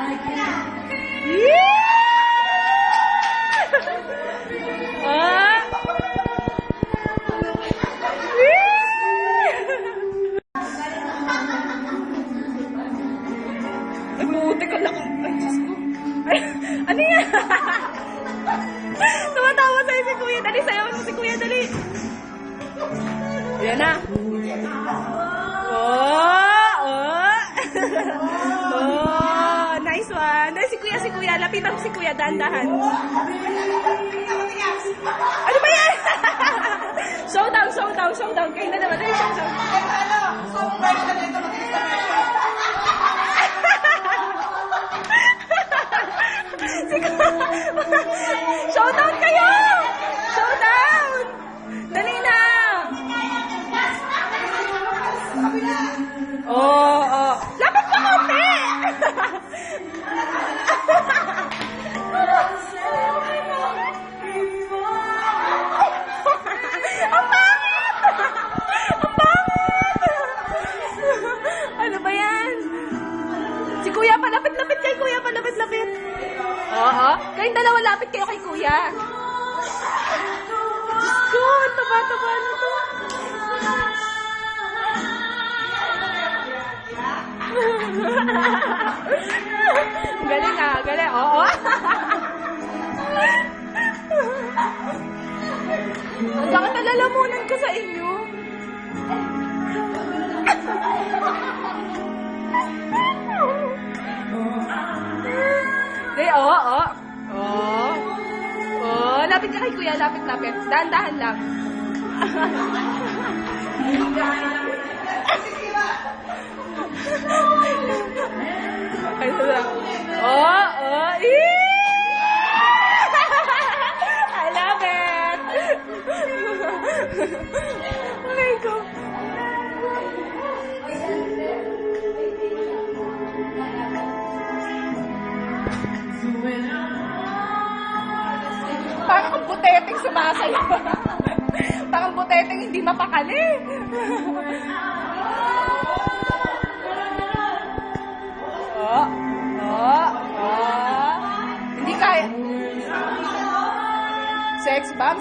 Ay, buti ka lang. Ay, Diyos ko. Ay, ano yan? Tumatawa sa'yo si Kuya. Dali, sayaw mo si Kuya, dali. Yan na. Oh, nice one. Dali, si Kuya. Lapitan mo si Kuya, dahan-dahan. Ano ba yan? Showdown. Kayo na naman. Dali, showdown. Showdown kayo! Showdown! Dali na! Oh. Lapit pa konti! Ang pangit! Ang pangit! Ano ba yan? Si Kuya, palapit-lapit kay Kuya, palapit-lapit. Oo. Kayong dalawa, lapit kayo kay Kuya. Diyos ko, taba-taba na to. Galing ah, galing. Oo. Bakit nalalamunan ko sa inyo? Oo. Lapit ka kay Kuya, lapit. Dahan-dahan lang. I love it. Oh my God. Parang ang buteteng sumasayaw. Parang buteteng hindi mapakali. Hindi kaya. Sex bomb.